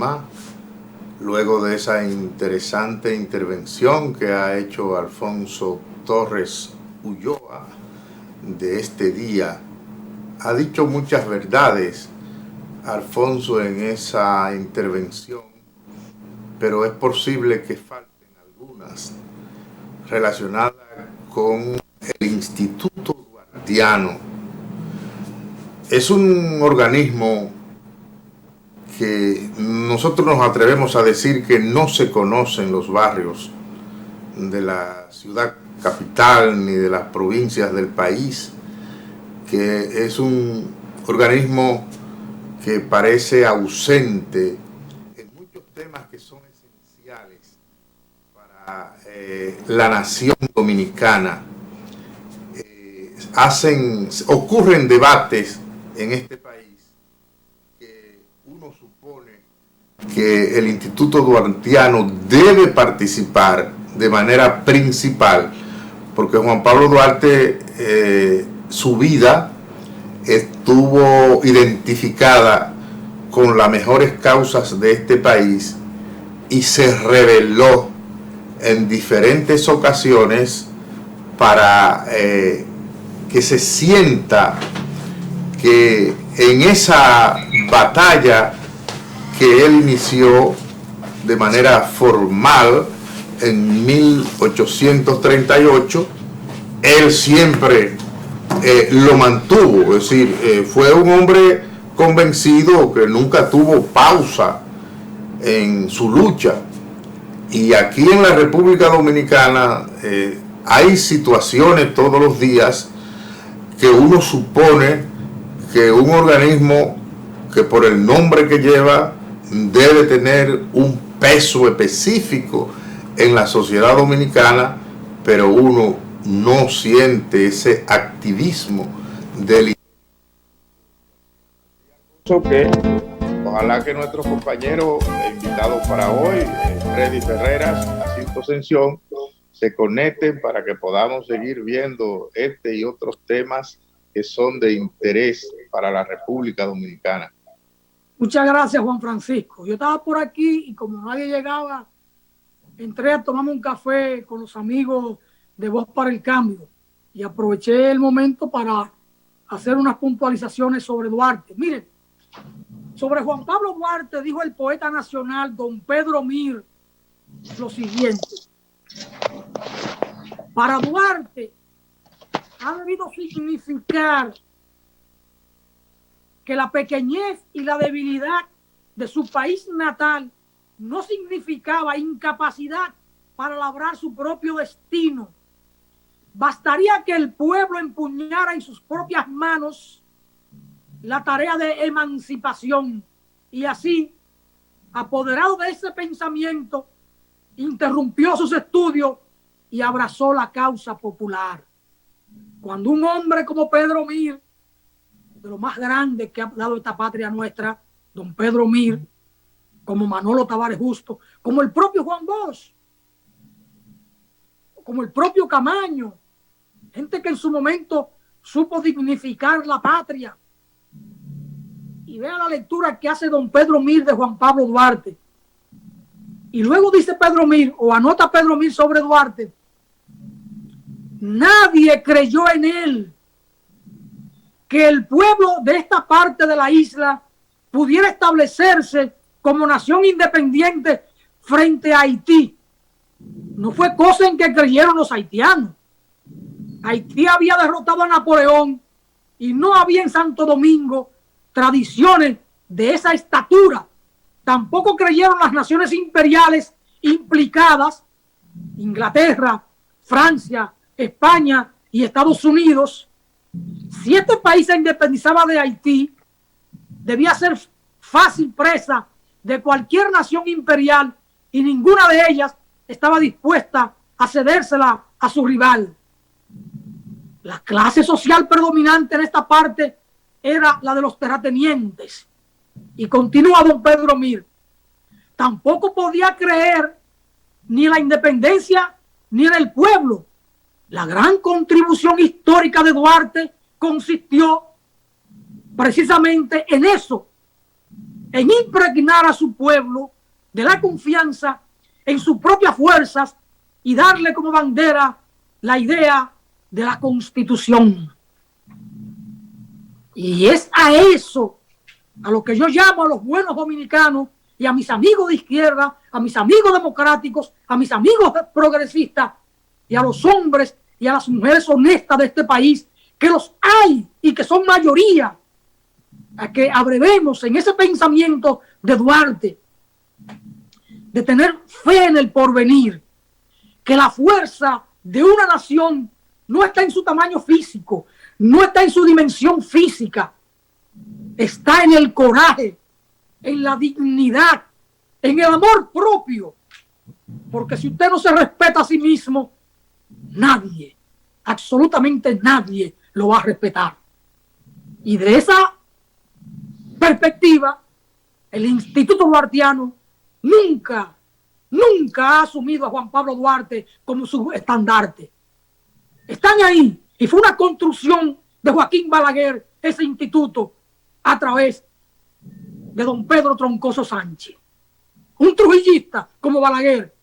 Panamá, luego de esa interesante intervención que ha hecho Alfonso Torres Ulloa de este día. Ha dicho muchas verdades Alfonso en esa intervención, pero es posible que falten algunas relacionadas con el Instituto Duartiano. Es un organismo que nosotros nos atrevemos a decir que no se conoce en los barrios de la ciudad capital ni de las provincias del país, que es un organismo que parece ausente en muchos temas que son esenciales para la nación dominicana. Ocurren debates en este país que uno supone que el Instituto Duartiano debe participar de manera principal, porque Juan Pablo Duarte, su vida estuvo identificada con las mejores causas de este país y se rebeló en diferentes ocasiones para que se sienta que en esa batalla que él inició de manera formal en 1838, él siempre lo mantuvo, es decir, fue un hombre convencido que nunca tuvo pausa en su lucha. Y aquí en la República Dominicana hay situaciones todos los días que uno supone que un organismo que por el nombre que lleva debe tener un peso específico en la sociedad dominicana, pero uno no siente ese activismo del que ojalá que nuestro compañero invitado para hoy, Freddy Ferreras, Jacinto Ascensión, se conecten para que podamos seguir viendo este y otros temas que son de interés para la República Dominicana. Muchas gracias, Juan Francisco. Yo estaba por aquí y como nadie llegaba, entré a tomarme un café con los amigos de Voz para el Cambio y aproveché el momento para hacer unas puntualizaciones sobre Duarte. Miren, sobre Juan Pablo Duarte dijo el poeta nacional don Pedro Mir lo siguiente: para Duarte ha debido significar que la pequeñez y la debilidad de su país natal no significaba incapacidad para labrar su propio destino. Bastaría que el pueblo empuñara en sus propias manos la tarea de emancipación y así, apoderado de ese pensamiento, interrumpió sus estudios y abrazó la causa popular. Cuando un hombre como Pedro Mir, de lo más grande que ha dado esta patria nuestra, don Pedro Mir, como Manolo Tavares Justo, como el propio Juan Bosch, como el propio Camaño, gente que en su momento supo dignificar la patria. Y vea la lectura que hace don Pedro Mir de Juan Pablo Duarte. Y luego dice Pedro Mir, o anota Pedro Mir sobre Duarte: nadie creyó en él que el pueblo de esta parte de la isla pudiera establecerse como nación independiente frente a Haití. No fue cosa en que creyeron los haitianos. Haití había derrotado a Napoleón y no había en Santo Domingo tradiciones de esa estatura. Tampoco creyeron las naciones imperiales implicadas, Inglaterra, Francia, España y Estados Unidos. Si este país se independizaba de Haití, debía ser fácil presa de cualquier nación imperial y ninguna de ellas estaba dispuesta a cedérsela a su rival. La clase social predominante en esta parte era la de los terratenientes. Y continúa don Pedro Mir: tampoco podía creer ni en la independencia ni en el pueblo. La gran contribución histórica de Duarte consistió precisamente en eso, en impregnar a su pueblo de la confianza en sus propias fuerzas y darle como bandera la idea de la Constitución. Y es a eso a lo que yo llamo a los buenos dominicanos y a mis amigos de izquierda, a mis amigos democráticos, a mis amigos progresistas y a los hombres y a las mujeres honestas de este país, que los hay y que son mayoría, a que abrevemos en ese pensamiento de Duarte, de tener fe en el porvenir, que la fuerza de una nación no está en su tamaño físico, no está en su dimensión física, está en el coraje, en la dignidad, en el amor propio. Porque si usted no se respeta a sí mismo, nadie, absolutamente nadie lo va a respetar. Y de esa perspectiva, el Instituto Duartiano nunca ha asumido a Juan Pablo Duarte como su estandarte. Están ahí, y fue una construcción de Joaquín Balaguer, ese instituto, a través de don Pedro Troncoso Sánchez, un trujillista como Balaguer,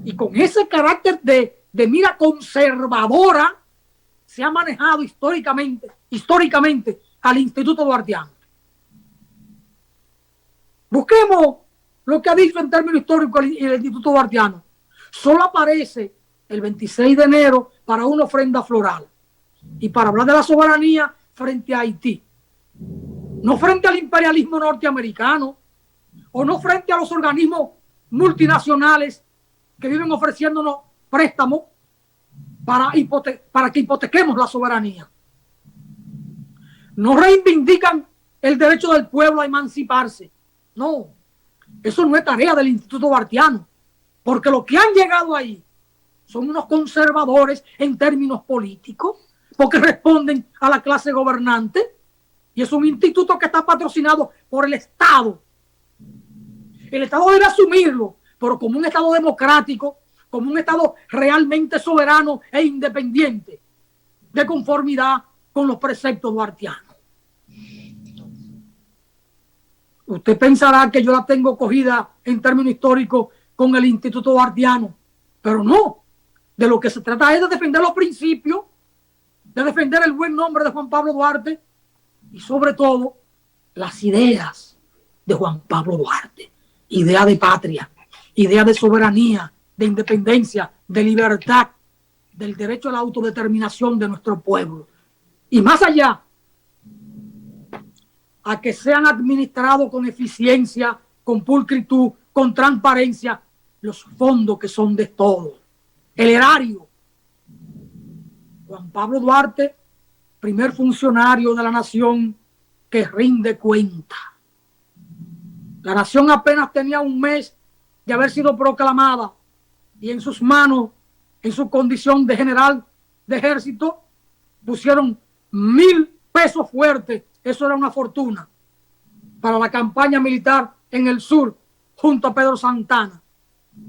y con ese carácter de mira conservadora se ha manejado históricamente al Instituto Duartiano. Busquemos lo que ha dicho en términos históricos el Instituto Duartiano. Solo aparece el 26 de enero para una ofrenda floral y para hablar de la soberanía frente a Haití. No frente al imperialismo norteamericano o no frente a los organismos multinacionales que viven ofreciéndonos préstamos para que hipotequemos la soberanía. No reivindican el derecho del pueblo a emanciparse. No, eso no es tarea del Instituto Duartiano, porque los que han llegado ahí son unos conservadores en términos políticos, porque responden a la clase gobernante, y es un instituto que está patrocinado por el Estado. El Estado debe asumirlo, pero como un Estado democrático, como un Estado realmente soberano e independiente, de conformidad con los preceptos duartianos. Usted pensará que yo la tengo cogida en términos históricos con el Instituto Duartiano, pero no. De lo que se trata es de defender los principios, de defender el buen nombre de Juan Pablo Duarte y sobre todo las ideas de Juan Pablo Duarte. Idea de patria, idea de soberanía, de independencia, de libertad, del derecho a la autodeterminación de nuestro pueblo. Y más allá, a que sean administrados con eficiencia, con pulcritud, con transparencia, los fondos que son de todos. El erario. Juan Pablo Duarte, primer funcionario de la nación que rinde cuenta. La nación apenas tenía un mes de haber sido proclamada y en sus manos, en su condición de general de ejército, pusieron 1,000 pesos fuertes. Eso era una fortuna para la campaña militar en el sur junto a Pedro Santana.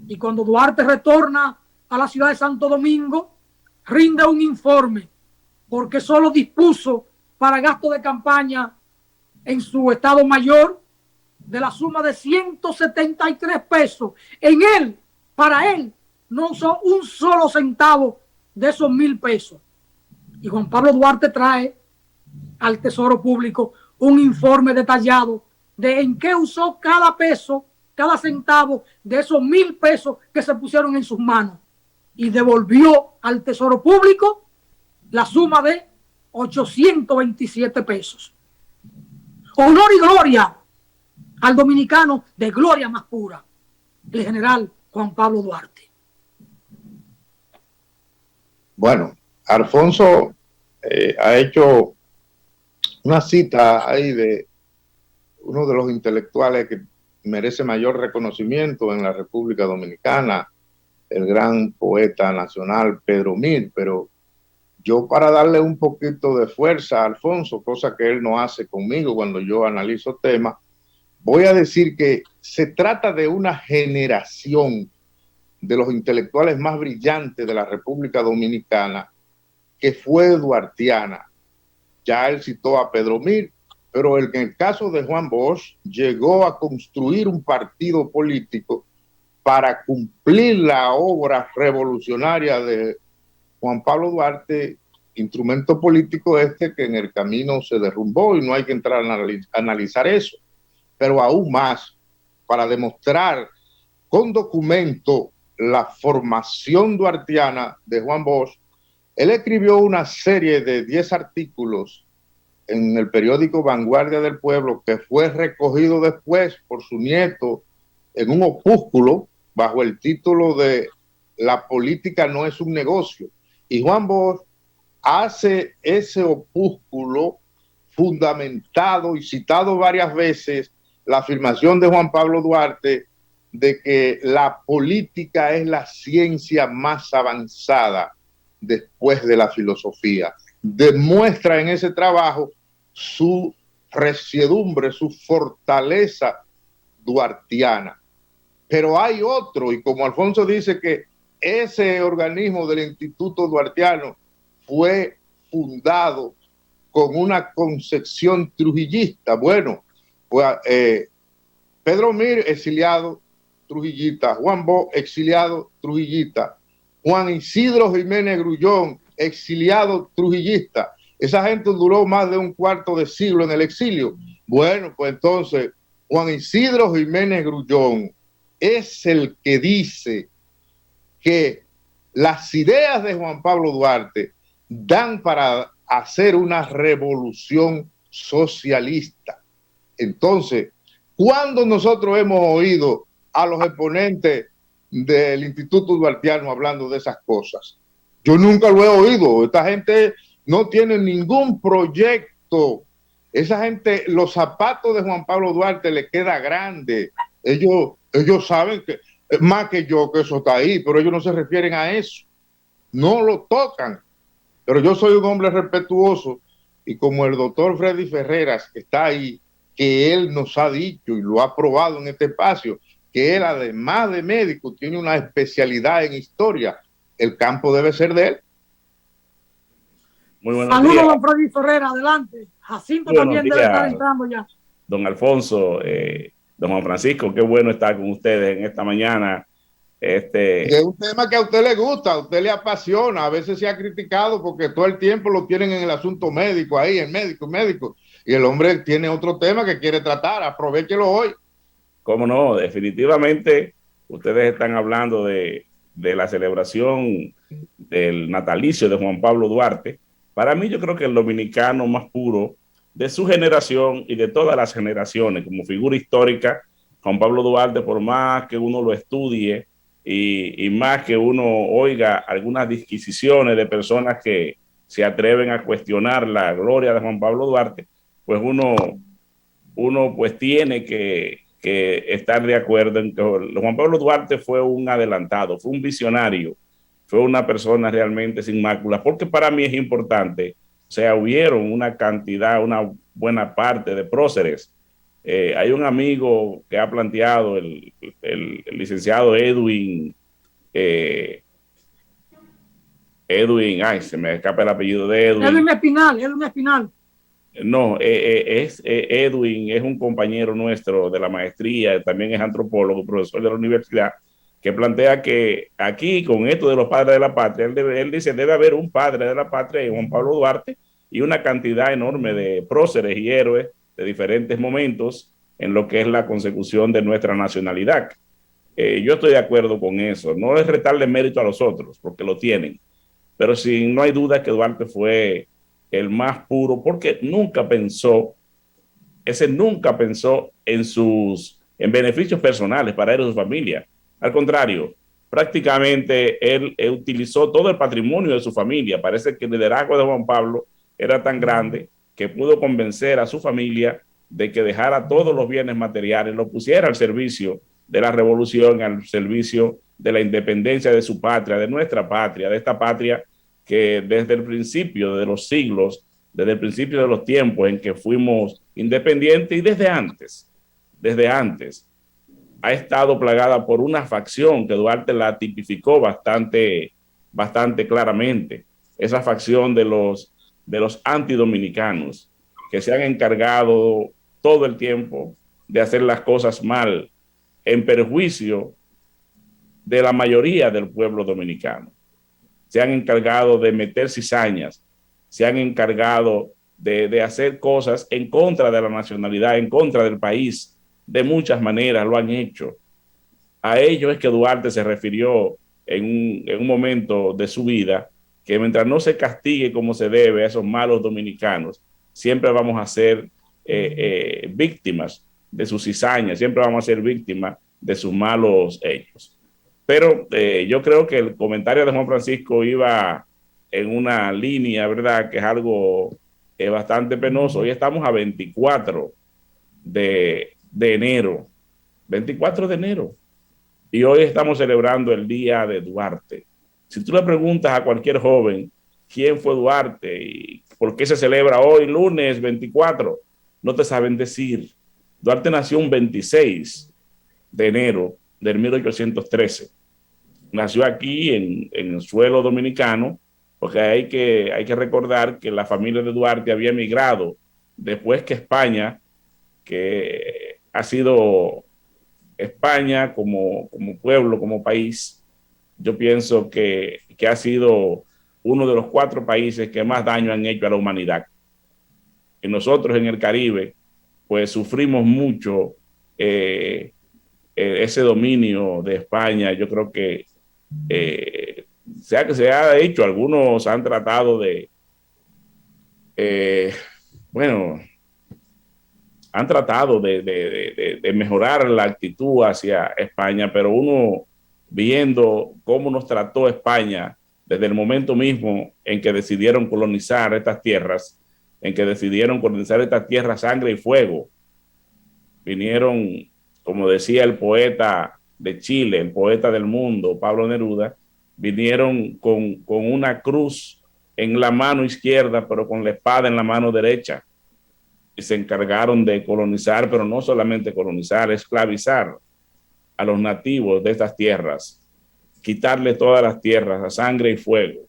Y cuando Duarte retorna a la ciudad de Santo Domingo, rinde un informe porque solo dispuso para gasto de campaña en su estado mayor de la suma de 173 pesos. Para él, no usó un solo centavo de esos 1,000 pesos. Y Juan Pablo Duarte trae al Tesoro Público un informe detallado de en qué usó cada peso, cada centavo de esos 1,000 pesos que se pusieron en sus manos. Y devolvió al Tesoro Público la suma de 827 pesos. Honor y gloria al dominicano de gloria más pura, el general Juan Pablo Duarte. Bueno, Alfonso ha hecho una cita ahí de uno de los intelectuales que merece mayor reconocimiento en la República Dominicana, el gran poeta nacional Pedro Mir, pero yo, para darle un poquito de fuerza a Alfonso, cosa que él no hace conmigo cuando yo analizo temas, voy a decir que se trata de una generación de los intelectuales más brillantes de la República Dominicana que fue duartiana. Ya él citó a Pedro Mir, pero en el caso de Juan Bosch llegó a construir un partido político para cumplir la obra revolucionaria de Juan Pablo Duarte, instrumento político este que en el camino se derrumbó, y no hay que entrar a analizar eso, pero aún más, para demostrar con documento la formación duartiana de Juan Bosch, él escribió una serie de 10 artículos en el periódico Vanguardia del Pueblo, que fue recogido después por su nieto en un opúsculo bajo el título de La política no es un negocio. Y Juan Bosch hace ese opúsculo fundamentado y citado varias veces la afirmación de Juan Pablo Duarte de que la política es la ciencia más avanzada después de la filosofía. Demuestra en ese trabajo su resiedumbre, su fortaleza duartiana. Pero hay otro, y como Alfonso dice que ese organismo del Instituto Duartiano fue fundado con una concepción trujillista. Bueno, pues, Pedro Mir, exiliado trujillista; Juan Bosch, exiliado trujillista; Juan Isidro Jiménez Grullón, exiliado trujillista. Esa gente duró más de un cuarto de siglo en el exilio. Bueno, pues entonces Juan Isidro Jiménez Grullón es el que dice que las ideas de Juan Pablo Duarte dan para hacer una revolución socialista. Entonces, ¿cuándo nosotros hemos oído a los exponentes del Instituto Duartiano hablando de esas cosas? Yo nunca lo he oído. Esta gente no tiene ningún proyecto. Esa gente, los zapatos de Juan Pablo Duarte le queda grande. Ellos saben que más que yo que eso está ahí, pero ellos no se refieren a eso. No lo tocan. Pero yo soy un hombre respetuoso, y como el doctor Freddy Ferreras, que está ahí, que él nos ha dicho y lo ha probado en este espacio, que él, además de médico, tiene una especialidad en historia. El campo debe ser de él. Muy buenos Saludos, días. don Freddy Ferreira, adelante. Jacinto también debe estar entrando ya. Don Alfonso, don Juan Francisco, qué bueno estar con ustedes en esta mañana. Es un tema que a usted le gusta, a usted le apasiona. A veces se ha criticado porque todo el tiempo lo tienen en el asunto médico, ahí, el médico. Y el hombre tiene otro tema que quiere tratar. Aprovéchelo hoy. Cómo no, definitivamente ustedes están hablando de la celebración del natalicio de Juan Pablo Duarte. Para mí, yo creo que el dominicano más puro de su generación y de todas las generaciones, como figura histórica, Juan Pablo Duarte, por más que uno lo estudie y más que uno oiga algunas disquisiciones de personas que se atreven a cuestionar la gloria de Juan Pablo Duarte, pues uno pues tiene que estar de acuerdo en que Juan Pablo Duarte fue un adelantado, fue un visionario, fue una persona realmente sin máculas, porque para mí es importante, o sea, hubieron una cantidad, una buena parte de próceres. Hay un amigo que ha planteado, el licenciado Edwin, ay, se me escapa el apellido de Edwin. Edwin Espinal. No, Edwin es un compañero nuestro de la maestría, también es antropólogo, profesor de la universidad, que plantea que aquí, con esto de los padres de la patria, él dice, debe haber un padre de la patria, Juan Pablo Duarte, y una cantidad enorme de próceres y héroes de diferentes momentos en lo que es la consecución de nuestra nacionalidad. Yo estoy de acuerdo con eso. No es restarle mérito a los otros, porque lo tienen, pero sí, no hay duda que Duarte fue el más puro, porque nunca pensó en beneficios personales para él y su familia. Al contrario, prácticamente él utilizó todo el patrimonio de su familia. Parece que el liderazgo de Juan Pablo era tan grande que pudo convencer a su familia de que dejara todos los bienes materiales, lo pusiera al servicio de la revolución, al servicio de la independencia de su patria, de nuestra patria, de esta patria que desde el principio de los siglos, desde el principio de los tiempos en que fuimos independientes y desde antes, ha estado plagada por una facción que Duarte la tipificó bastante claramente, esa facción de los antidominicanos, que se han encargado todo el tiempo de hacer las cosas mal, en perjuicio de la mayoría del pueblo dominicano. Se han encargado de meter cizañas, se han encargado de hacer cosas en contra de la nacionalidad, en contra del país. De muchas maneras lo han hecho. A ello es que Duarte se refirió en un momento de su vida, que mientras no se castigue como se debe a esos malos dominicanos, siempre vamos a ser víctimas de sus cizañas, siempre vamos a ser víctimas de sus malos hechos. Pero yo creo que el comentario de Juan Francisco iba en una línea, ¿verdad?, que es algo bastante penoso. Hoy estamos a 24 de enero, 24 de enero, y hoy estamos celebrando el Día de Duarte. Si tú le preguntas a cualquier joven quién fue Duarte y por qué se celebra hoy, lunes 24, no te saben decir. Duarte nació un 26 de enero del 1813. Nació aquí en el suelo dominicano, porque hay que recordar que la familia de Duarte había emigrado después que España, que ha sido España como pueblo, como país, yo pienso que ha sido uno de los 4 países que más daño han hecho a la humanidad. Y nosotros en el Caribe, pues sufrimos mucho ese dominio de España. Yo creo que se ha hecho, algunos han tratado de, bueno, han tratado de mejorar la actitud hacia España, pero uno viendo cómo nos trató España desde el momento mismo en que decidieron colonizar estas tierras, sangre y fuego, vinieron, como decía el poeta de Chile, el poeta del mundo, Pablo Neruda, vinieron con una cruz en la mano izquierda, pero con la espada en la mano derecha, y se encargaron de colonizar, pero no solamente colonizar, esclavizar a los nativos de estas tierras, quitarle todas las tierras a sangre y fuego.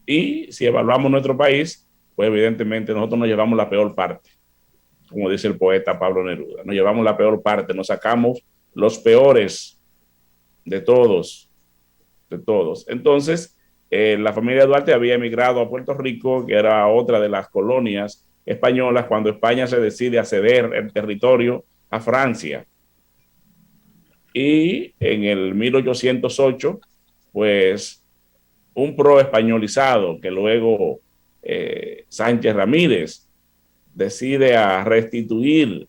Y si evaluamos nuestro país, pues evidentemente nosotros nos llevamos la peor parte, como dice el poeta Pablo Neruda, nos llevamos la peor parte, nos sacamos los peores de todos. Entonces, la familia Duarte había emigrado a Puerto Rico, que era otra de las colonias españolas, cuando España se decide a ceder el territorio a Francia. Y en el 1808, pues un pro españolizado, que luego Sánchez Ramírez decide a restituir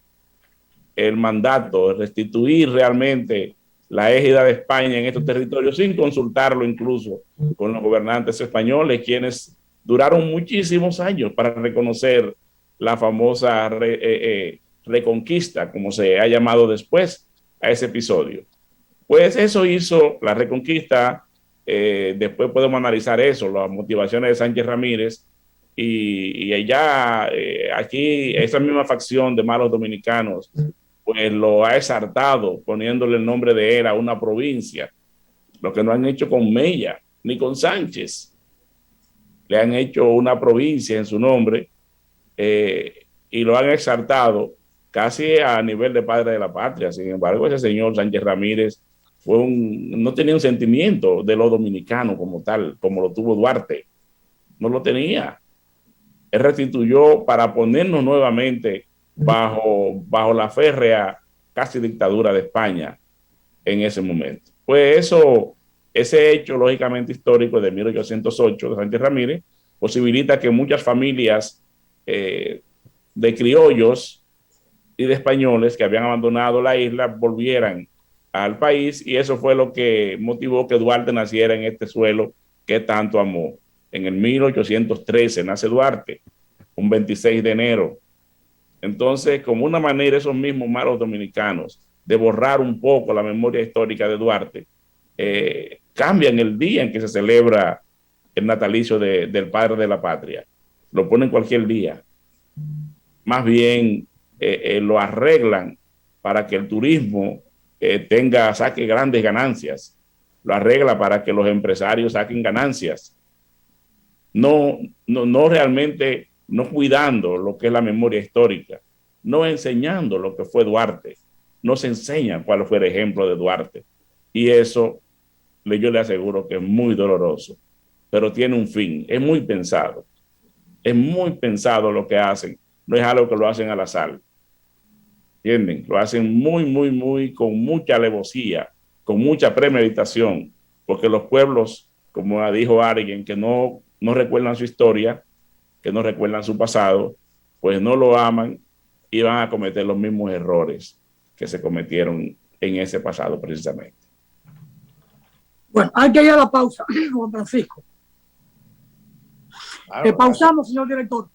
el mandato, restituir realmente la égida de España en estos territorios, sin consultarlo incluso con los gobernantes españoles, quienes duraron muchísimos años para reconocer la famosa reconquista, como se ha llamado después a ese episodio. Pues eso hizo la reconquista. Después podemos analizar eso, las motivaciones de Sánchez Ramírez, y ella aquí esa misma facción de malos dominicanos pues lo ha exaltado poniéndole el nombre de él a una provincia, lo que no han hecho con Mella ni con Sánchez. Le han hecho una provincia en su nombre, y lo han exaltado casi a nivel de padre de la patria. Sin embargo, ese señor Sánchez Ramírez no tenía un sentimiento de lo dominicano como tal, como lo tuvo Duarte. No lo tenía. Él restituyó para ponernos nuevamente bajo la férrea casi dictadura de España en ese momento. Pues ese hecho lógicamente histórico de 1808 de Sánchez Ramírez posibilita que muchas familias de criollos y de españoles que habían abandonado la isla volvieran al país, y eso fue lo que motivó que Duarte naciera en este suelo que tanto amó. En el 1813 nace Duarte, un 26 de enero. Entonces, como una manera, esos mismos malos dominicanos de borrar un poco la memoria histórica de Duarte, cambian el día en que se celebra el natalicio del padre de la patria. Lo ponen cualquier día. Más bien lo arreglan para que el turismo saque grandes ganancias. Lo arregla para que los empresarios saquen ganancias. No realmente no cuidando lo que es la memoria histórica, no enseñando lo que fue Duarte, no se enseña cuál fue el ejemplo de Duarte. Y eso yo le aseguro que es muy doloroso, pero tiene un fin, es muy pensado lo que hacen, no es algo que lo hacen al azar, ¿entienden? Lo hacen muy, con mucha alevosía, con mucha premeditación, porque los pueblos, como dijo alguien, que no recuerdan su historia, que no recuerdan su pasado, pues no lo aman y van a cometer los mismos errores que se cometieron en ese pasado precisamente. Bueno, hay que ir a la pausa, Juan Francisco. Claro, Pausamos, señor director.